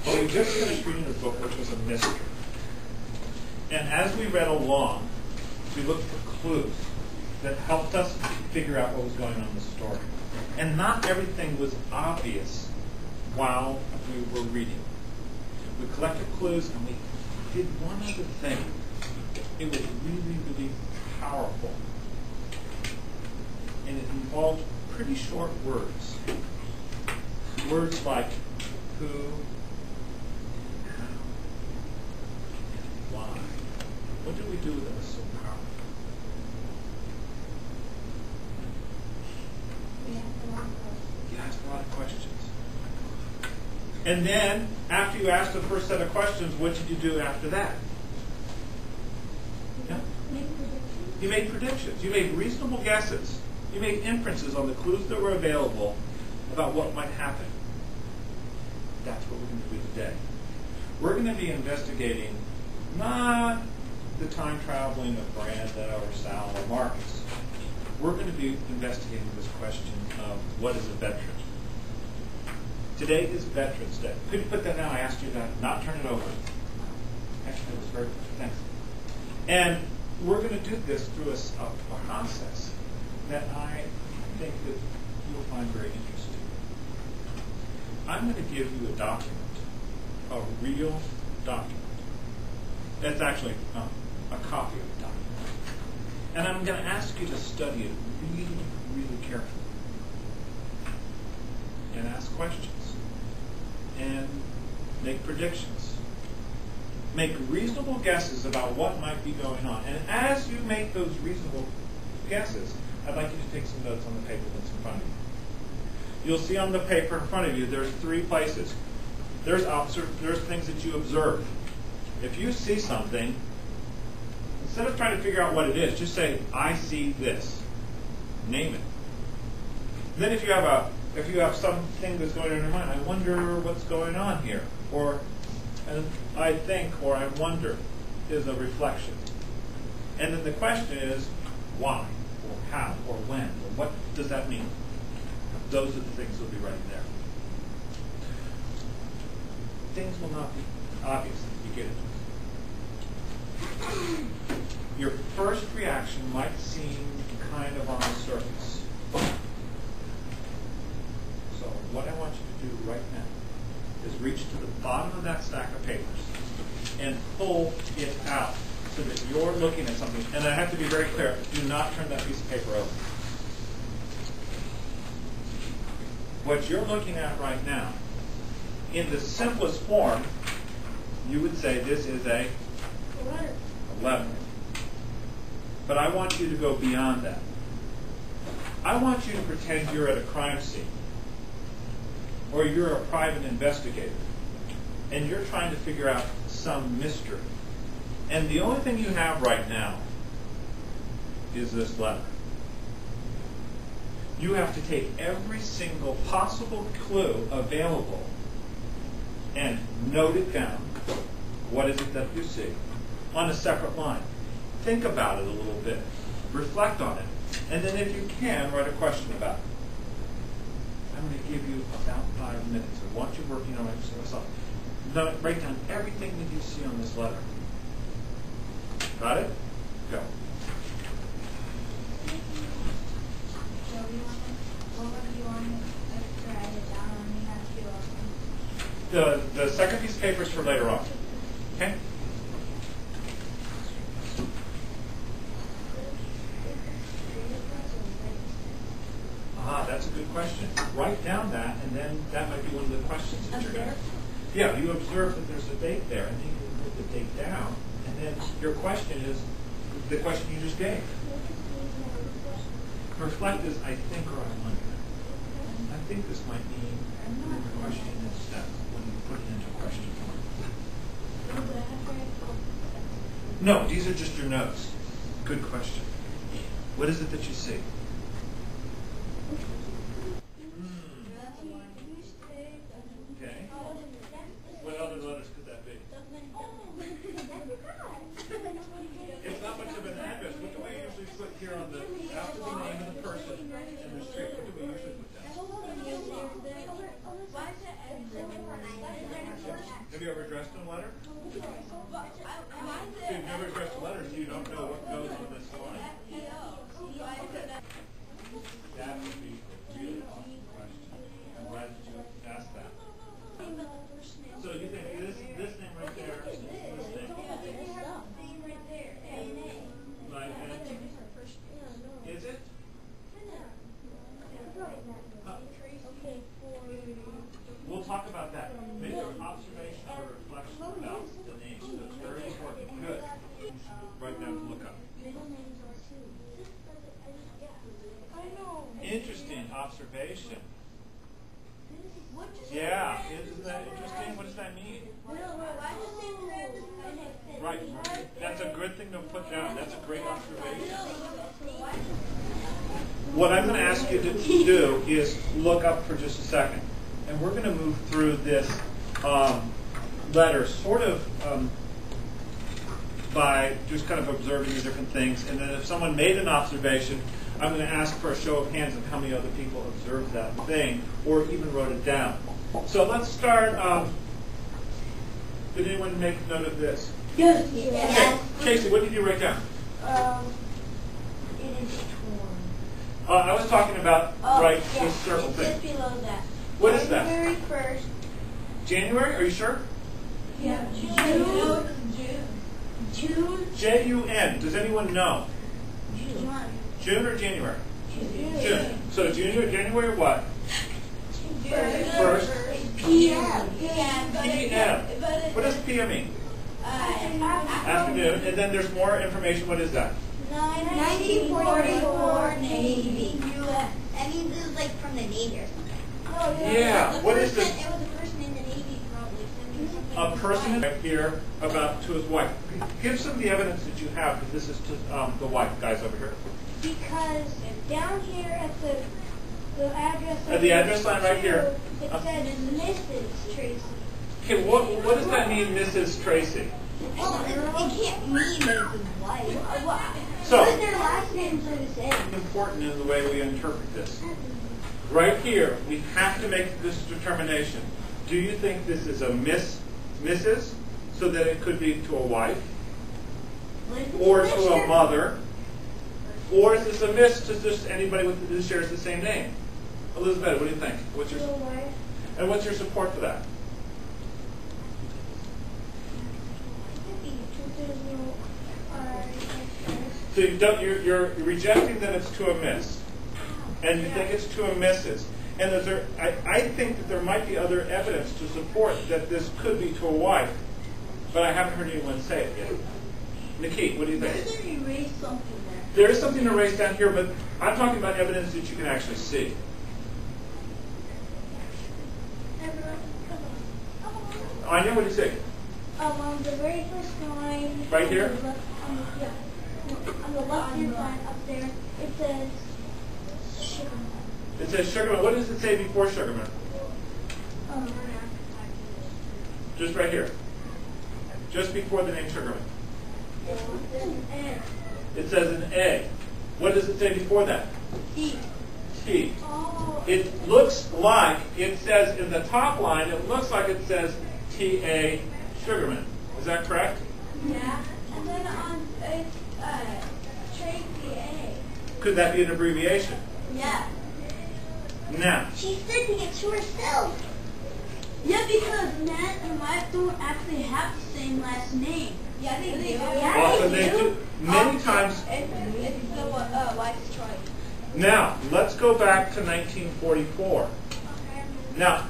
Well, we just finished reading a book which was a mystery. And as we read along, we looked for clues that helped us figure out what was going on in the story. And not everything was obvious while we were reading. We collected clues and we did one other thing. It was really, really powerful. And it involved pretty short words. Words like who, how, and why. What did we do that was so powerful? You asked a lot of questions. And then, after you asked the first set of questions, what did you do after that? Yeah? You made predictions. You made reasonable guesses. You made inferences on the clues that were available about what might happen. That's what we're going to do today. We're going to be investigating not the time traveling of Miranda or Sal or Marcus. We're going to be investigating this question of what is a veteran. Today is Veterans Day. Could you put that down? I asked you to not turn it over. Actually, that was very good. Thanks. And we're going to do this through a process that I think that you'll find very interesting. I'm going to give you a document, a real document. That's actually a copy of the document. And I'm going to ask you to study it really, really carefully. And ask questions. And make predictions. Make reasonable guesses about what might be going on. And as you make those reasonable guesses, I'd like you to take some notes on the paper that's in front of you. You'll see on the paper in front of you, there's 3 places. There's things that you observe. If you see something, instead of trying to figure out what it is, just say, I see this. Name it. Then if you have something that's going on in your mind, I wonder what's going on here. Or I think, or I wonder, is a reflection. And then the question is, why, or how, or when, or what does that mean? Those are the things that will be right there. Things will not be obvious at the beginning. Your first reaction might seem kind of on the surface. So what I want you to do right now is reach to the bottom of that stack of papers and pull it out so that you're looking at something. And I have to be very clear, do not turn that piece of paper over. What you're looking at right now, in the simplest form, you would say this is a letter. But I want you to go beyond that. I want you to pretend you're at a crime scene, or you're a private investigator, and you're trying to figure out some mystery. And the only thing you have right now is this letter. You have to take every single possible clue available and note it down. What is it that you see? On a separate line. Think about it a little bit. Reflect on it. And then if you can, write a question about it. I'm going to give you about 5 minutes. I want you working on it yourself. Write down everything that you see on this letter. Got it? Go. The second piece of paper is for later on. Okay? That's a good question. Write down that, and then that might be one of the questions that you're going to. Yeah, you observe that there's a date there, and then you can put the date down, and then your question is the question you just gave. Reflect is I think or I wonder. I think this might mean the question instead when you put it into question form. No, these are just your notes. Good question. What is it that you see? Okay. What other letters could that be? It's not much of an address. What do we usually put here on the after the name of the person and the street? What do we usually put down? Have you ever addressed a letter? If you've never addressed a letter, so you don't know what goes on this line. That would be a really awesome question. I'm glad that you asked that. So you think this name right there, this name? Right, and is it? We'll talk about that. Make an observation or reflection about the name. So it's very important. Good. Write down to look up. Interesting observation. Yeah, isn't that interesting? What does that mean? Right. That's a good thing to put down. That's a great observation. What I'm going to ask you to do is look up for just a second. And we're going to move through this letter sort of by just kind of observing the different things. And then if someone made an observation, I'm going to ask for a show of hands of how many other people observed that thing or even wrote it down. So let's start. Did anyone make note of this? Yes. Okay. Casey, what did you write down? It is torn. I was talking about this circle thing. Just below that. What is that? January 1st. January? Are you sure? Yeah. June. J-U-N. Does anyone know? June or January? June. So January what? First. PM. PM. What does PM mean? Afternoon. And then there's more information. What is that? 1944 Navy. That means it was like from the Navy or something. Yeah. What is this? It was a person in the Navy probably. A person right here about to his wife. Give some of the evidence that you have that this is to the wife, guys over here. Because down here at the address At the address line right here. It said Mrs. Tracy. Okay, what does that mean, Mrs. Tracy? Well, it can't mean that it's his wife. So, But their last names are the same. important in the way we interpret this. Right here, we have to make this determination. Do you think this is a Mrs., so that it could be to a wife, or to a mother, or is this a miss to just anybody who shares the same name? Elizabeth, what do you think? And what's your support for that? So you're rejecting that it's to a miss, and you think it's to a missus. And I think that there might be other evidence to support that this could be to a wife, but I haven't heard anyone say it yet. Nikki, what do you think? Isn't there erase something there? There is something erased down here, but I'm talking about evidence that you can actually see. I know what you say. On the very first line. Right here? On the left-hand side up there, it says Sugarman. It says Sugarman. What does it say before Sugarman? Just right here. Just before the name Sugarman. It says an A. What does it say before that? T. T. Oh. It looks like, it says in the top line, it looks like it says T.A. Sugarman. Is that correct? Yeah. And then on Tracy A. Could that be an abbreviation? Yeah. Now. She's sending it to herself. Yeah, because Matt and wife don't actually have the same last name. Yeah, they do. Yeah, Often they do. Many times. It's the wife's choice. Now, let's go back to 1944. Now,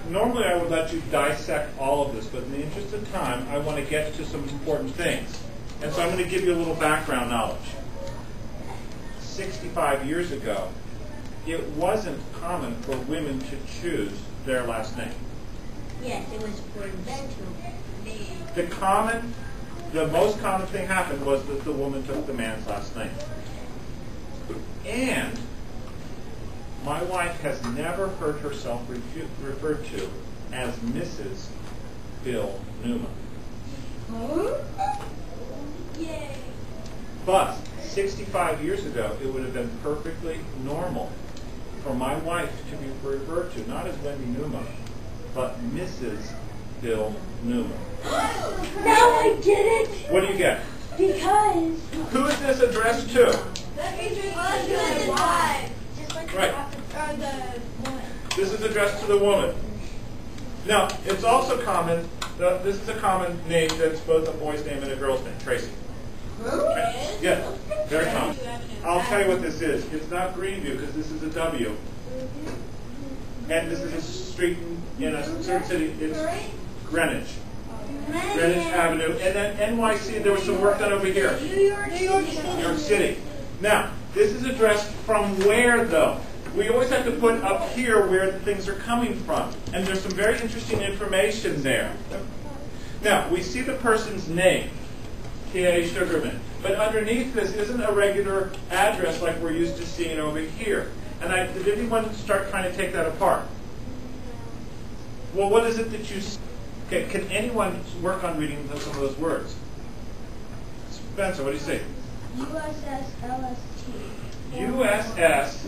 normally I would let you dissect all of this, but in the interest of time, I want to get to some important things. And so I'm going to give you a little background knowledge. 65 years ago, it wasn't common for women to choose their last name. Yes, it was for them to name. The most common thing happened was that the woman took the man's last name. And my wife has never heard herself referred to as Mrs. Bill Newman. Yay. But 65 years ago, it would have been perfectly normal for my wife to be referred to, not as Wendy Newman, but Mrs. Bill Newman. Now I get it! What do you get? Because... Who is this addressed to? Right. This is addressed to the woman. Now, it's also common, this is a common name that's both a boy's name and a girl's name, Tracy. Okay. Yeah, very common. I'll tell you what this is. It's not Greenview because this is a W. And this is a street in a certain city. It's Greenwich. Greenwich Avenue. And then NYC, there was some work done over here. New York City. Now, this is addressed from where, though? We always have to put up here where the things are coming from. And there's some very interesting information there. Now, we see the person's name, T.A. Sugarman. But underneath this isn't a regular address like we're used to seeing over here. And did anyone start trying to take that apart? Well, what is it that you see? Okay, can anyone work on reading some of those words? Spencer, what do you say? USS LST. USS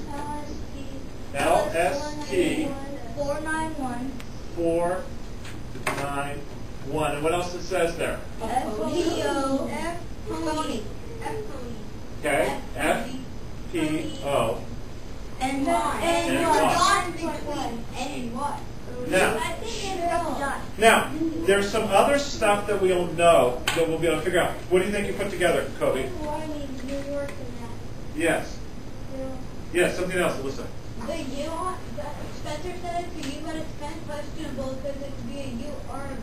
LST 491. 491. And what else it says there? FPO. Okay, FPO. And what? Now, there's some other stuff that we'll know that we'll be able to figure out. What do you think you put together, Kobe? Yes. Yes, something else, Alyssa. Spencer said for you, but it's kind of questionable because it could be a U or a V.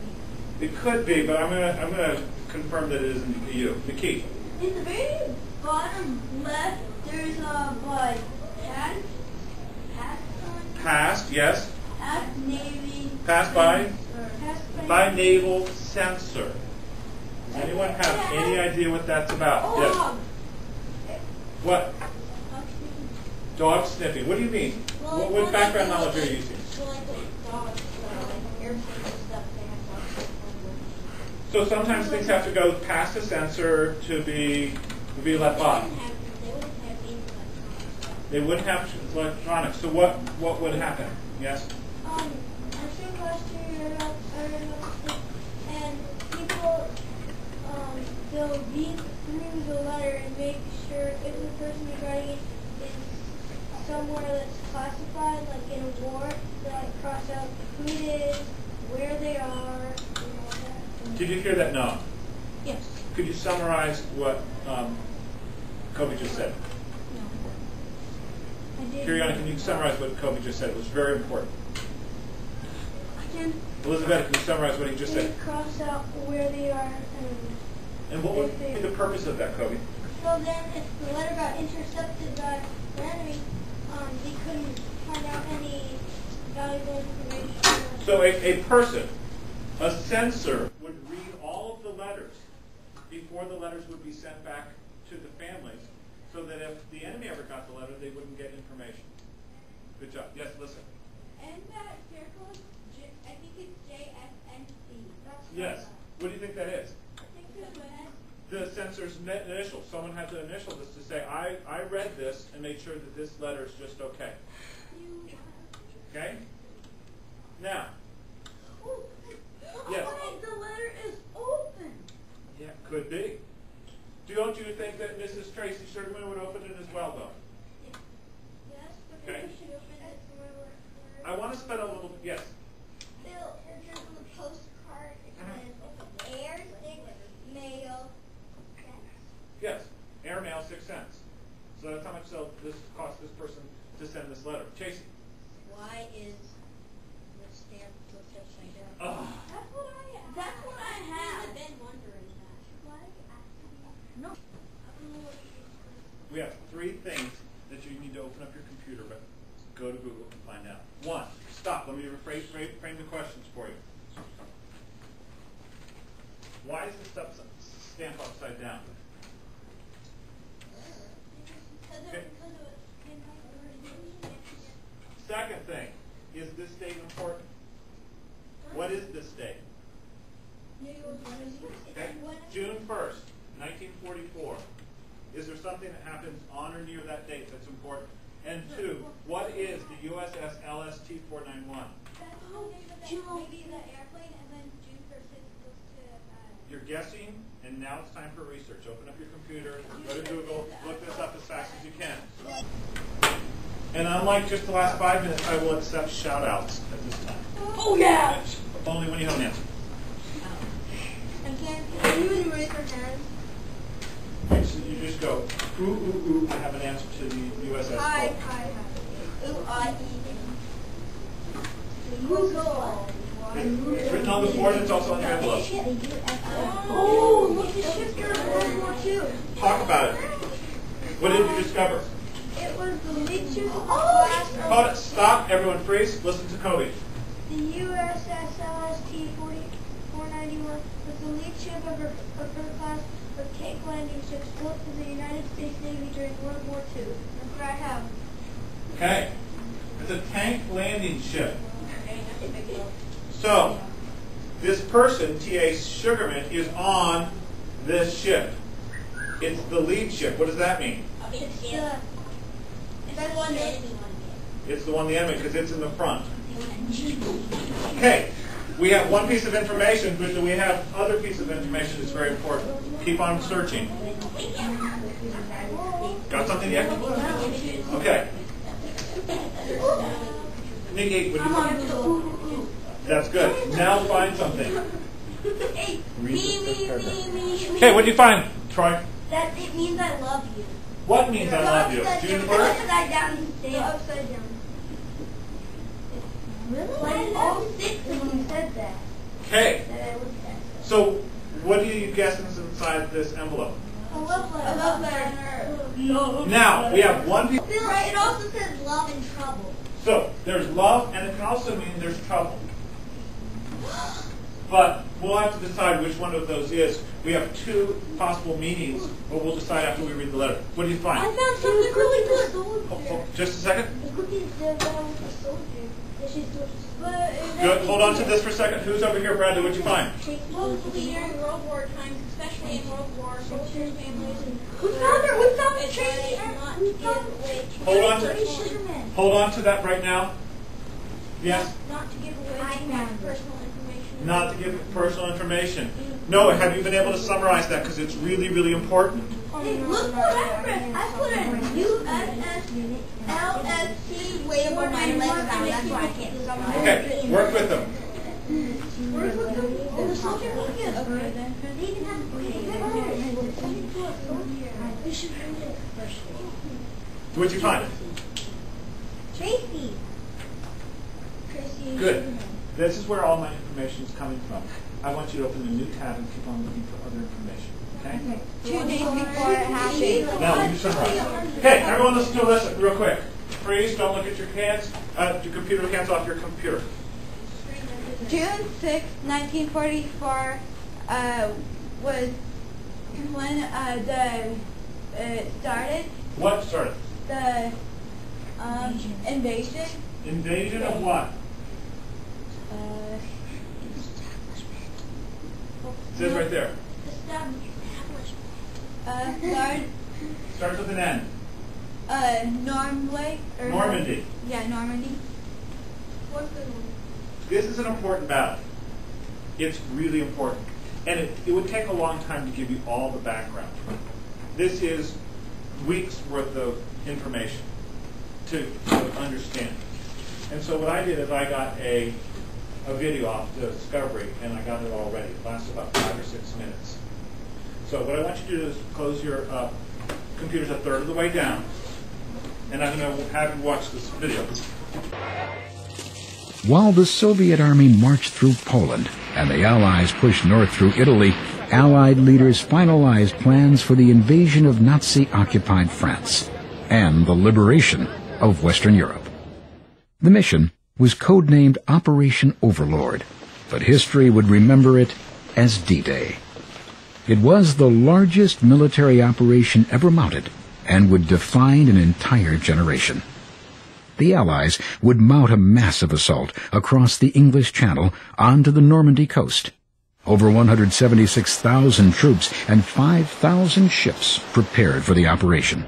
It could be, but I'm gonna confirm that it isn't a U. Nikki. In the very bottom left, there's a like Passed, yes. past Navy. Passed by naval sensor. Does anyone have any idea what that's about? Yes. What? Dog sniffing. What do you mean? What background knowledge are you using? So sometimes things have to go past the sensor to be let by. They wouldn't have electronics. So what would happen? Yes? I'm sure last year and people they'll read through the letter and make sure if the person who's writing it is somewhere that's classified, like in a war, they'll like cross out who it is, where they are, and all that. Did you hear that? No. Yes. Could you summarize what Kobe just said? Kiriana, can you summarize what Kobe just said? It was very important. Elizabeth, can you summarize what he just said? Cross out where they are. And what would be the purpose of that, Kobe? So then if the letter got intercepted by the enemy, they couldn't find out any valuable information. So a person, a censor, would read all of the letters before the letters would be sent back to the families, so that if the enemy ever got the letter, they wouldn't get information. Good job. Yes, listen. And that circle, I think it's JSNC. Yes. What do you think that is? I think it's The censor's initial. Someone had to initial this to say, I read this and made sure that this letter is just okay. Okay? Now. Yes. The letter is open. Yeah, could be. Don't you think that Mrs. Tracy Sugarman would open it as well, though? Yes, but Okay. maybe she opened it where I want to spend a little, yes. Bill, here's on the postcard. It says air, 6, mail, Yes, airmail 6 cents. So that's how much this cost this person to send this letter. Chasey. Why is the stamp flipped upside down? Oh. That's what I have. I've been wondering that. No. We have 3 things that you need to open up your computer, but go to Google and find out. 1, stop. Let me frame the questions for you. Why is the stamp upside down? Okay. Second thing, is this date important? What is this date? Okay. June 1st, 1944. Is there something that happens on or near that date that's important? And 2, what is the USS LST 491? Maybe the airplane and then guessing, and now it's time for research. Open up your computer, go to Google, look this up as fast as you can. And unlike just the last 5 minutes, I will accept shout-outs at this time. Oh yeah! Only when you have an answer. And can you raise your hand? Okay, so you just go, ooh, ooh, ooh, I have an answer to the USS Hi, Cole. hi, hi. Ooh, I Google. It's written on the board, it's also on your envelope. Oh, look, the ship during World War II. Talk about it. What did you discover? It was the lead ship of the class of Hold it, stop, everyone freeze, listen to Cody. the USS LST-491 was the lead ship of her class of tank landing ships built for the United States Navy during World War II. That's what I have. Okay, it's a tank landing ship. So, this person, T.A. Sugarman, is on this ship. It's the lead ship. What does that mean? It's the one that It's the one the enemy, because it's in the front. Okay, we have one piece of information, but we have other piece of information that's very important. Keep on searching. Got something yet? Okay. Nikki, what do you think? That's good. Now find something. Hey, Okay, what do you find, Troy? That it means I love you. What means I love you? Juniper? Upside down. The upside down. Really? Like all six when you said that. Okay. That I looked at. So, what do you guess is inside this envelope? A love letter. A love letter. No. Now, we have one piece. Right, it also says love and trouble. So, there's love, and it can also mean there's trouble. But we'll have to decide which one of those is. We have two possible meanings, but we'll decide after we read the letter. What do you find? I found something really good. Just a second. The cookies that with the soldier. Good. Hold on to this for a second. Who's over here, Bradley? What'd you find? Mostly during World War times, especially in World War, soldiers' families. We found her. We found Tracy. Hold on to that right now. Yes. Not to give away personal information. Not to give personal information. No, have you been able to summarize that? Because it's really, really important. Hey, look what I read. I put a USS LST way over my legs now. That's why I can't summarize. Okay, work with them. Work with them? Oh, the soldier look is good. They even have we should read it first. What'd you find? Tracy. Good. This is where all my information is coming from. I want you to open a new tab and keep on looking for other information. Okay? 2 days before it happened. Now, you summarize. Okay, everyone listen to this real quick. Freeze, don't look at your hands. Your computer, hands off your computer. June 6, 1944 was when it started. What started? The invasion. Invasion of what? It says right there. Starts with an N. Normandy. Yeah, Normandy. This is an important battle. It's really important. And it would take a long time to give you all the background. This is weeks worth of information to understand. And so what I did is I got a video off the Discovery, and I got it all ready. It lasts about 5 or 6 minutes. So what I want you to do is close your computers a third of the way down, and I'm going to have you watch this video. While the Soviet army marched through Poland and the Allies pushed north through Italy, Allied leaders finalized plans for the invasion of Nazi-occupied France and the liberation of Western Europe. The mission was codenamed Operation Overlord, but history would remember it as D-Day. It was the largest military operation ever mounted and would define an entire generation. The Allies would mount a massive assault across the English Channel onto the Normandy coast. Over 176,000 troops and 5,000 ships prepared for the operation.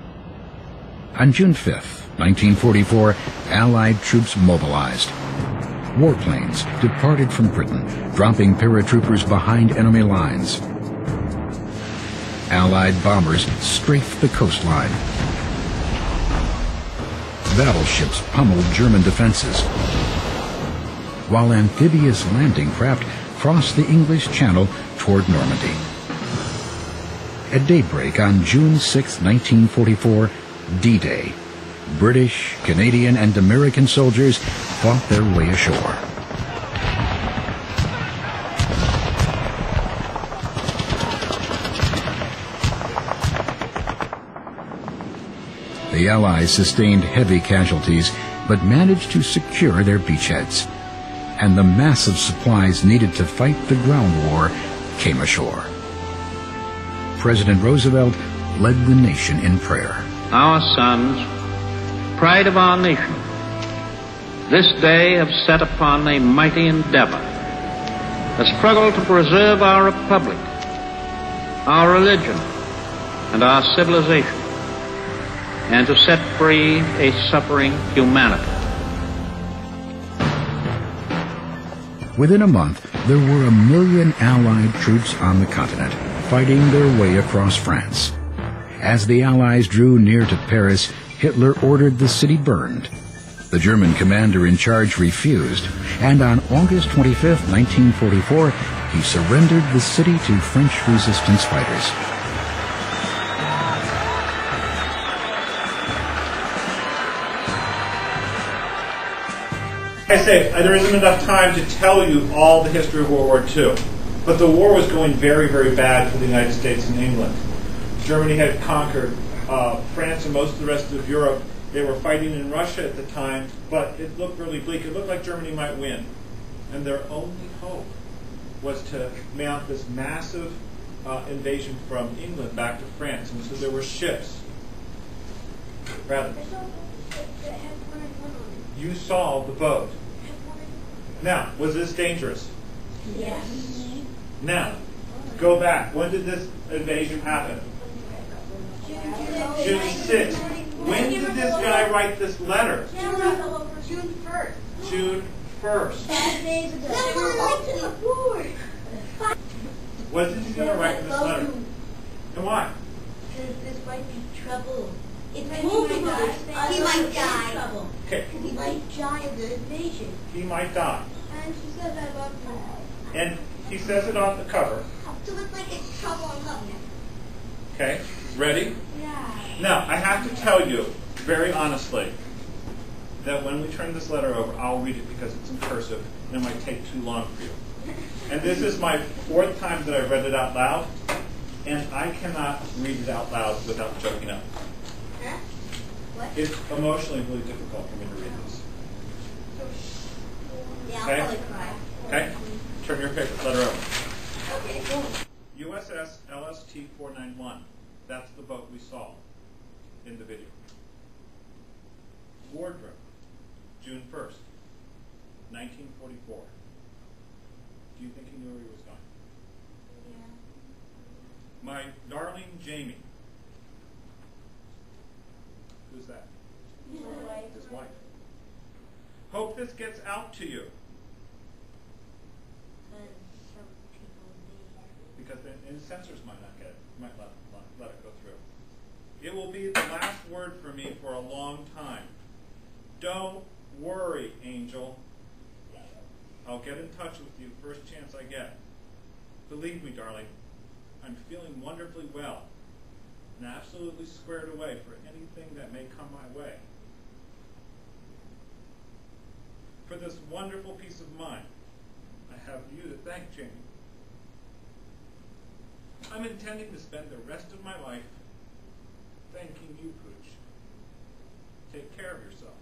On June 5th, 1944, Allied troops mobilized. Warplanes departed from Britain, dropping paratroopers behind enemy lines. Allied bombers strafed the coastline. Battleships pummeled German defenses, while amphibious landing craft crossed the English Channel toward Normandy. At daybreak on June 6, 1944, D-Day, British, Canadian, and American soldiers fought their way ashore. The Allies sustained heavy casualties, but managed to secure their beachheads, and the massive supplies needed to fight the ground war came ashore. President Roosevelt led the nation in prayer. Our sons, pride of our nation, this day have set upon a mighty endeavor, a struggle to preserve our republic, our religion, and our civilization, and to set free a suffering humanity. Within a month, there were 1 million Allied troops on the continent, fighting their way across France. As the Allies drew near to Paris, Hitler ordered the city burned. The German commander in charge refused, and on August 25, 1944, he surrendered the city to French resistance fighters. I say, there isn't enough time to tell you all the history of World War II, but the war was going very, very bad for the United States and England. Germany had conquered France and most of the rest of Europe. They were fighting in Russia at the time, but it looked really bleak. It looked like Germany might win. And their only hope was to mount this massive invasion from England back to France. And so there were ships. Rather, you saw the boat. Now, was this dangerous? Yes. Now, go back. When did this invasion happen? June 6th. When did this guy write this letter? June 1st. June 1st. 5 days ago. What is he going to write in this letter? And why? Because this might be trouble. It's He might die. Okay. He might die of the invasion. He might die. And she said that about me. And he says it on the cover. So it's like it's trouble on covenant. Okay. Ready? Yeah. Now, I have to tell you, very honestly, that when we turn this letter over, I'll read it because it's in cursive and it might take too long for you. And this is my 4th time that I've read it out loud, and I cannot read it out loud without choking up. Huh? What? It's emotionally really difficult for me to read this. Yeah, Okay. I'll probably cry. Okay? Turn your paper letter over. Okay, cool. USS LST 491. That's the boat we saw in the video. Wardrobe, June 1st, 1944. Do you think he knew where he was going? Yeah. My darling Jamie. Who's that? His wife. Hope this gets out to you. Some people need. Because then and censors might not get it, might let it go through. It will be the last word for me for a long time. Don't worry, Angel. I'll get in touch with you first chance I get. Believe me, darling, I'm feeling wonderfully well and absolutely squared away for anything that may come my way. For this wonderful peace of mind, I have you to thank, Jamie. I'm intending to spend the rest of my life thanking you, Pooch. Take care of yourself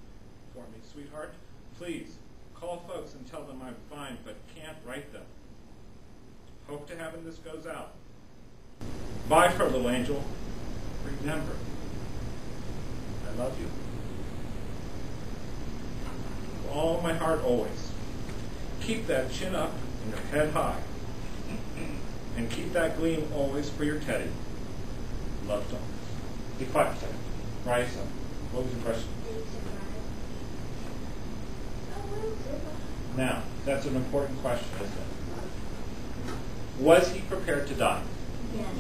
for me, sweetheart. Please, call folks and tell them I'm fine, but can't write them. Hope to heaven this goes out. Bye for a little angel. Remember, I love you. With all my heart always. Keep that chin up and your head high. And keep that gleam always for your Teddy. Love, Tom. Be quiet for a second. Raisa, what was your question? Now, that's an important question, isn't it? Was he prepared to die?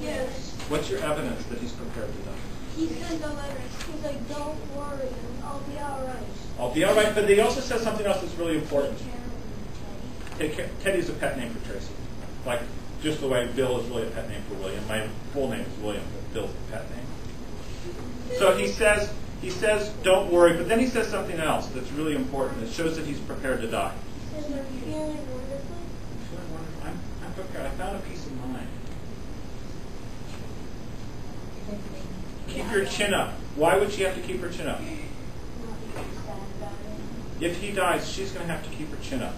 Yes. What's your evidence that he's prepared to die? He sent a letter. He's like, don't worry, I'll be alright. I'll be all right, but he also says something else that's really important. Teddy's a pet name for Tracy. Like, just the way Bill is really a pet name for William. My full name is William, but Bill's a pet name. So he says, don't worry, but then he says something else that's really important. It shows that he's prepared to die. He says, I'm feeling wonderful. I'm prepared. I found a peace of mind. Keep your chin up. Why would she have to keep her chin up? If he dies, she's going to have to keep her chin up.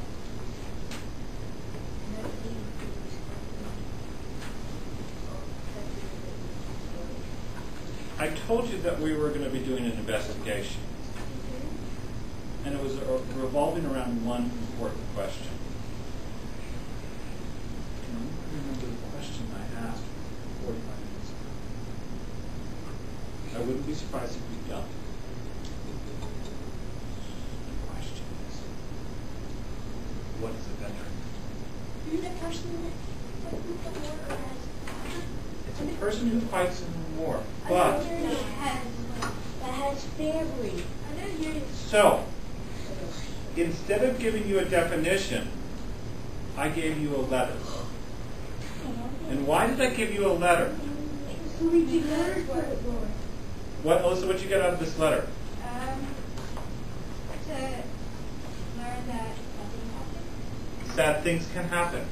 I told you that we were going to be doing an investigation. And it was revolving around one important question. I remember the question I asked 45 minutes ago. I wouldn't be surprised if we don't. The question is, what is a veteran? You're the person that fights the war or has. It's a person who fights in the war. But that has family. so, instead of giving you a definition, I gave you a letter. And why did I give you a letter? What, Alyssa, what did you get out of this letter? To learn that nothing happened. Sad things can happen.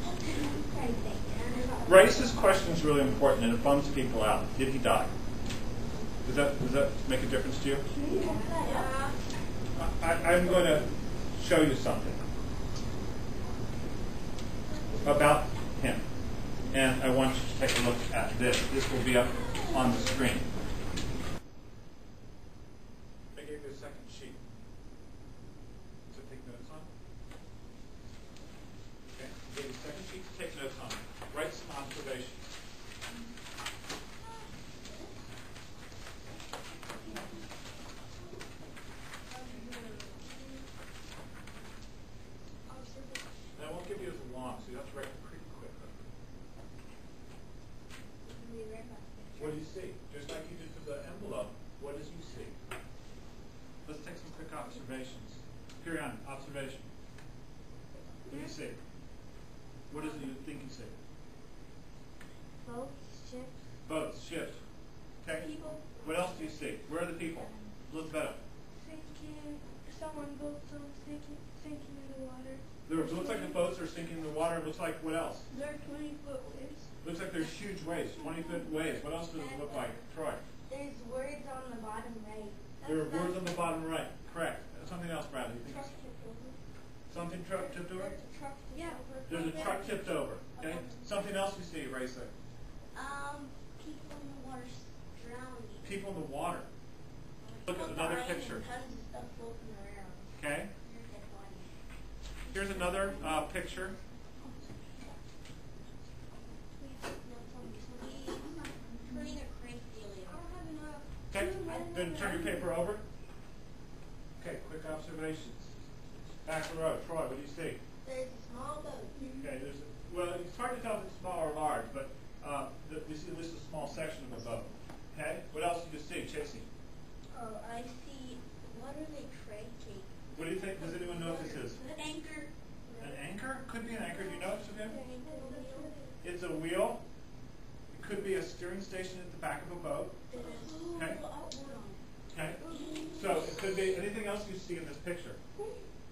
Race's question is really important, and it bums people out. Did he die? Does that make a difference to you? I'm going to show you something about him. And I want you to take a look at this. This will be up on the screen. I gave you a second sheet to take notes on. Okay, I gave you a second sheet to take notes on. Write some observations. And I won't give you as long, so you have to write pretty quick. What do you see? Just like you did for the envelope, what did you see? Let's take some quick observations. Carry on, observation. What do you see? What is it you think you see? Boats, ships. Boats, ships. Okay. People. What else do you see? Where are the people? Elizabeth. Sinking. Someone built some sinking in the water. It looks like the boats are sinking in the water. It looks like what else? There are 20-foot waves. Looks like there's huge waves, 20-foot waves. What else does it look like? Troy. There's words on the bottom right. There are words on the bottom right. Correct. Something else, Bradley. You think Truck tipped over. something tipped over? There's a truck tipped over. There's a truck tipped over. Okay. Something else you see, Racer. People in the water drowning. People in the water. Look at another picture. Tons of stuff floating around. Okay. Here's another picture. Okay. Then turn your paper over. Okay. Quick observations. Back the road. Troy, what do you see? There's a small boat. Okay. Well, it's hard to tell if it's small or large, but you see at least a small section of a boat. Okay. What else do you see, Chasey? Oh, I see. What are they trading? What do you think? Does anyone know what this is? An anchor. An anchor? Could be an anchor. Do you know it, Sophia? It's a wheel. It could be a steering station at the back of a boat. Okay. Okay. So it could be anything else you see in this picture.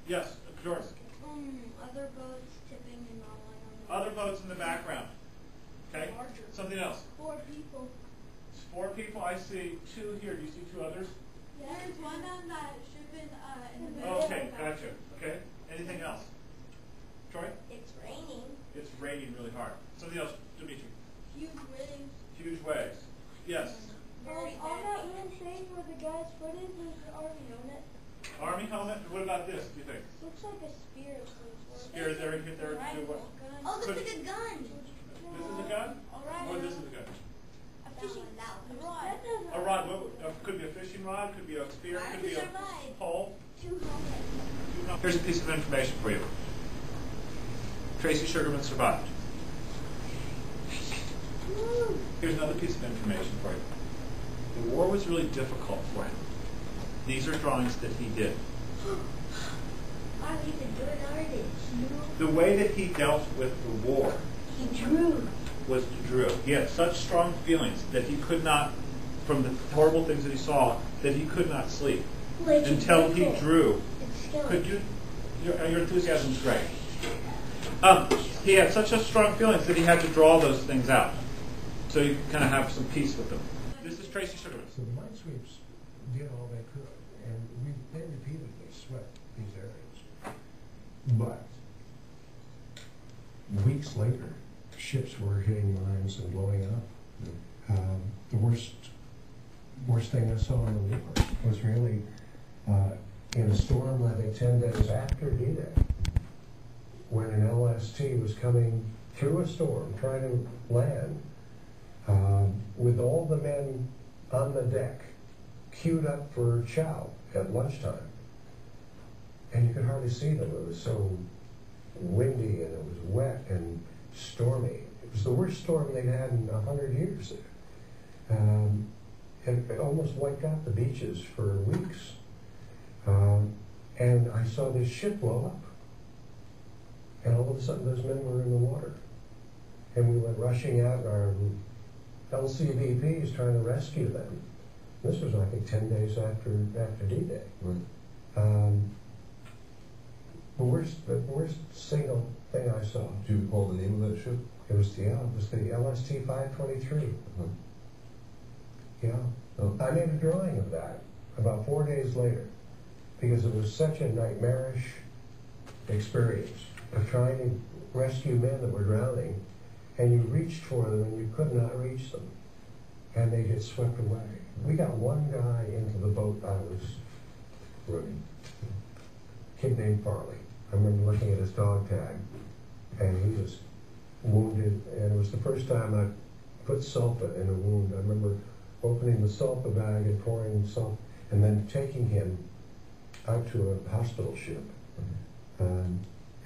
Yes, Doris. Other boats tipping and rolling on the Other boats in the background. Okay. Something else. 4 people. 4 people. I see 2 here. Do you see 2 others? There's one on that ship in the middle. Okay, gotcha. Okay. Anything else? Troy? It's raining. It's raining really hard. Something else, Dimitri. Huge waves. Huge waves. Yes. On that one thing where the guy's foot is, there's an army helmet. Army helmet. What about this? Do you think? Looks like a spear of some sort. Spear there. Hit there. Do what? Oh, looks like a gun. This is a gun. Or this is a gun. A fishing rod. A rod. Could be a fishing rod. Could be a spear. Could be a pole. 2 helmets. Here's a piece of information for you. Tracy Sugarman survived. Here's another piece of information for you. The war was really difficult for him. These are drawings that he did. Wow, he could do it already. The way that he dealt with the war He drew. was to drew. He had such strong feelings that he could not, from the horrible things that he saw, that he could not sleep Like until he example. drew. It's still. Could you? Your enthusiasm is great. He had such a strong feelings that he had to draw those things out, so you kind of have some peace with them. This is Tracy Sugarman. So the minesweeps did all they could, and they repeatedly swept these areas. But weeks later, ships were hitting mines and blowing up. The worst thing I saw in the war was really in a storm, I think 10 days after D-Day, when an LST was coming through a storm, trying to land, with all the men on the deck queued up for chow at lunchtime. And you could hardly see them. It was so windy and it was wet and stormy. It was the worst storm they'd had in 100 years there. And it almost wiped out the beaches for weeks. And I saw this ship blow up. And all of a sudden those men were in the water. And we went rushing out, and our LCVPs trying to rescue them. This was, I think, 10 days after D-Day. Right. The worst signal thing I saw. Do you recall the name of that ship? It was the LST 523. Uh-huh. Yeah. Oh. I made a drawing of that about 4 days later because it was such a nightmarish experience of trying to rescue men that were drowning, and you reached for them and you could not reach them, and they get swept away. We got one guy into the boat I was running, a kid named Farley. I remember looking at his dog tag, and he was wounded, and it was the first time I put sulfa in a wound. I remember opening the sulfa bag and pouring salt, and then taking him out to a hospital ship.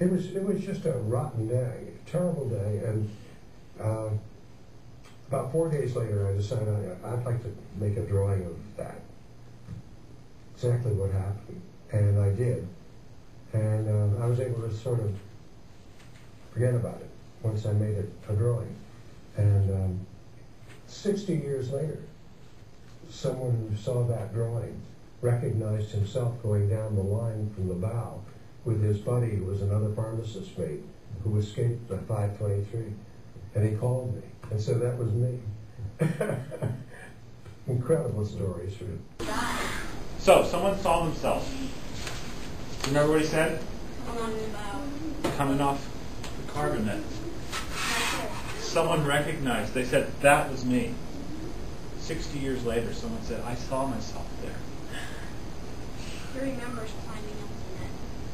It was just a rotten day, a terrible day, and about 4 days later I decided I'd like to make a drawing of that, exactly what happened, and I did. And I was able to sort of forget about it once I made it a drawing. And 60 years later, someone who saw that drawing recognized himself going down the line from the bow with his buddy, who was another pharmacist mate, who escaped at 523. And he called me and said that was me. Incredible stories. So, someone saw themselves. Remember what he said? Coming off the carbon net. Someone recognized, they said, that was me. 60 years later, someone said, I saw myself there. He remembers climbing up the net.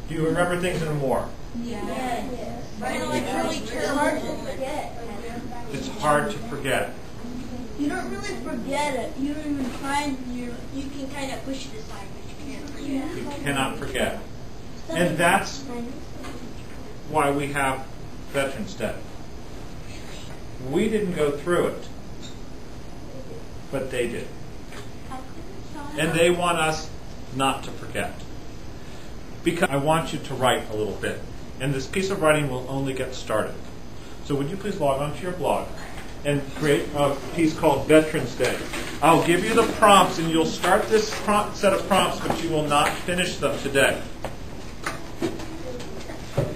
Do you remember things in a war? Yes. Kind of like really It's terrible hard to moments. forget. It's hard to forget. You don't really forget it. You don't even find you. You can kind of push it aside, but you can't forget. You cannot forget. And that's why we have Veterans Day. We didn't go through it, but they did. And they want us not to forget. Because I want you to write a little bit. And this piece of writing will only get started. So would you please log on to your blog and create a piece called Veterans Day. I'll give you the prompts, and you'll start this set of prompts, but you will not finish them today.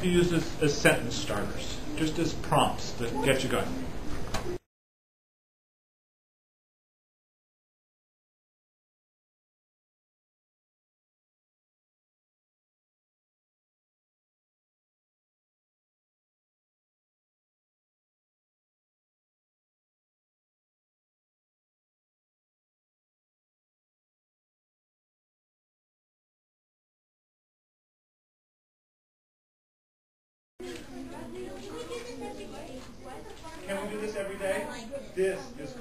You use this as sentence starters, just as prompts that get you going. Can we do this every day? This is